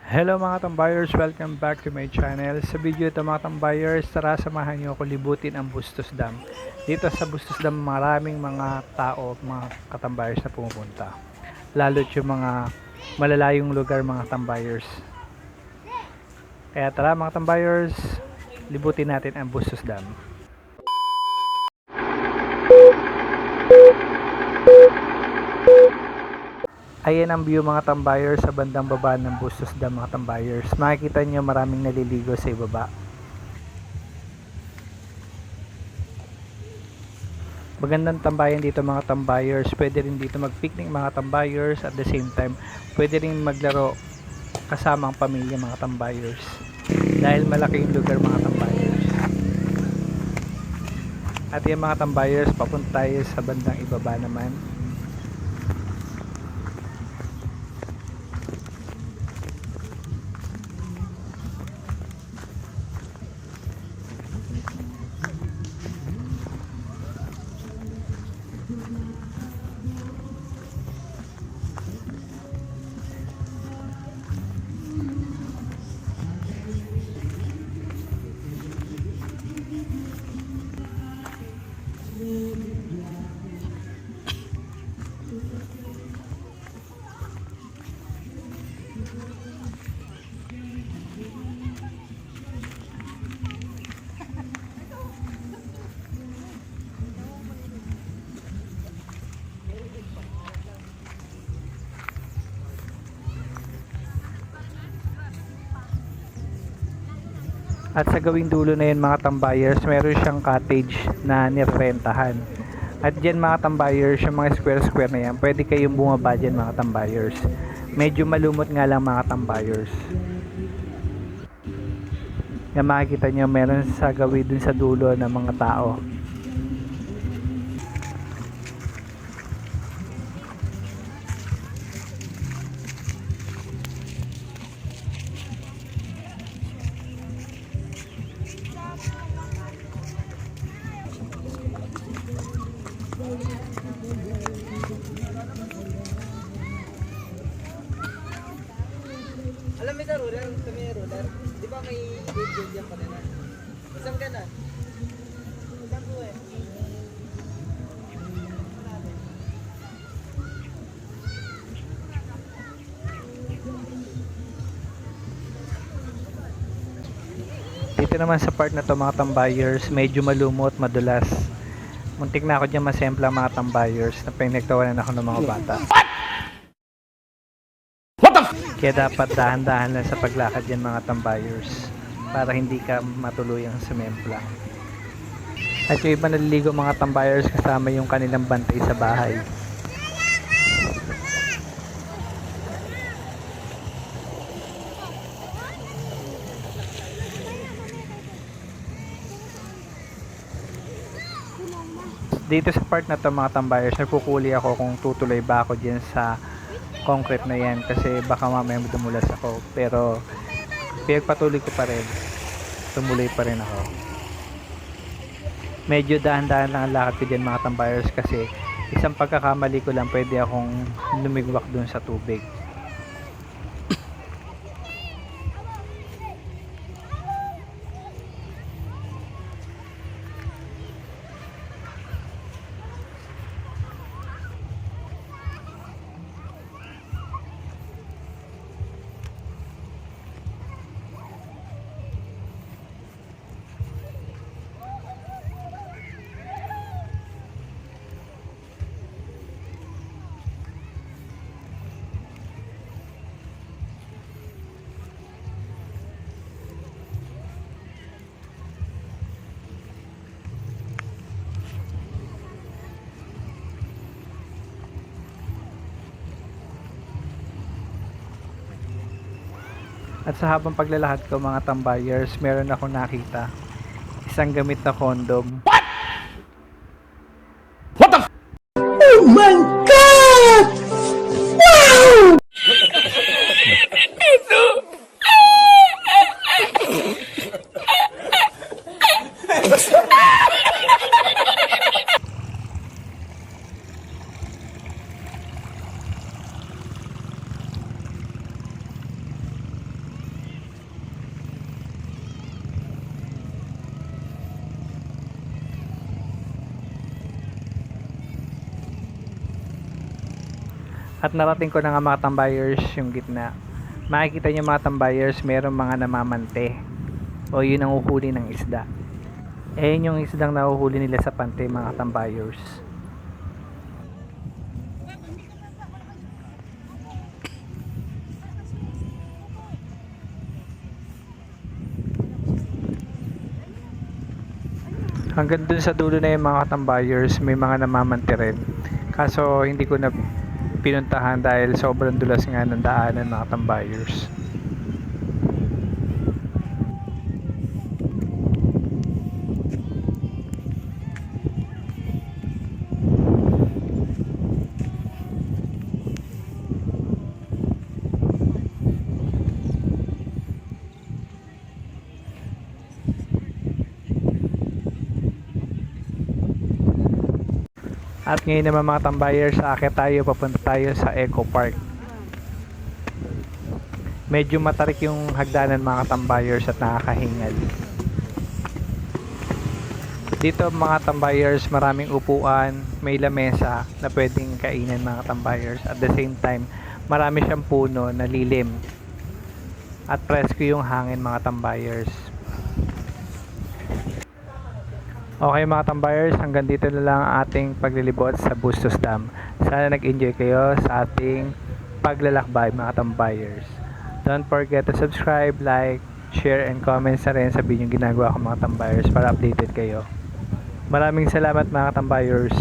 Hello mga tambayers, welcome back to my channel. Sa video ito mga tambayers, tara samahan niyo ako libutin ang Bustos Dam. Dito sa Bustos Dam maraming mga tao, mga katambayers na pumupunta. Lalo't yung mga malalayong lugar mga tambayers. Kaya tara mga tambayers, libutin natin ang Bustos Dam. Ayan ang view mga tambayers sa bandang baba ng Bustos Dam mga tambayers. Makikita nyo maraming naliligo sa ibaba. Magandang tambayan dito mga tambayers. Pwede rin dito mag-picnic mga tambayers. At the same time, pwede rin maglaro kasama ang pamilya mga tambayers. Dahil malaki yung lugar mga tambayers. At yung mga tambayers, papunta tayo sa bandang ibaba naman. At sa gawing dulo na yun mga tambayers, meron siyang cottage na nirentahan. At dyan mga tambayers, yung mga square na yan, pwede kayong bumaba dyan mga tambayers. Medyo malumot nga lang mga tambayers. Yan makikita nyo, meron sa gawin dun sa dulo ng mga tao. Alam mo sa ruler, kami ruler. Di ba may video dyan pa nila? Isang ka na? Isang ko eh. Dito naman sa part na to mga tambayers, medyo malumot, madulas. Muntik na ako dyan masempla mga tambayers na pinagtawanan ako ng mga bata. Kaya dapat dahan-dahan lang sa paglakad yan mga tambayers para hindi ka matuluyang sumempla. At yung iba naliligo mga tambayers kasama yung kanilang bantay sa bahay. Dito sa part na to mga tambayers, nagpupuli ako kung tutuloy ba ako dyan sa concrete na yan kasi baka mamaya dumulas ako, pero pinagpatuloy ko pa rin, tumuloy pa rin ako. Medyo dahan-dahan lang ang lakad ko dyan mga tambayers kasi isang pagkakamali ko lang pwede akong lumigwak dun sa tubig. At sa habang paglalakad ko mga tambayers, meron akong nakita isang gamit na condom. Oh my God! Wow! At narating ko na nga mga tambayers yung gitna. Makikita nyo mga tambayers, merong mga namamante. O yun ang uhuli ng isda. Yun yung isdang nahuhuli nila sa pante mga tambayers. Hanggang dun sa dulo na yung mga tambayers, may mga namamante rin. Kaso hindi ko na pinuntahan dahil sobrang dulas nga ng daanan mga tambayers. At ngayon naman mga tambayers, aakyat tayo, papunta tayo sa Eco Park. Medyo matarik yung hagdanan mga tambayers at nakakahingal. Dito mga tambayers, maraming upuan, may lamesa na pwedeng kainan mga tambayers. At the same time, marami siyang puno na lilim. At presko yung hangin mga tambayers. Okay mga tambayers, hanggang dito na lang ang ating paglilibot sa Bustos Dam. Sana nag-enjoy kayo sa ating paglalakbay mga tambayers. Don't forget to subscribe, like, share, and comment na rin sa video yung ginagawa ko mga tambayers para updated kayo. Maraming salamat mga tambayers.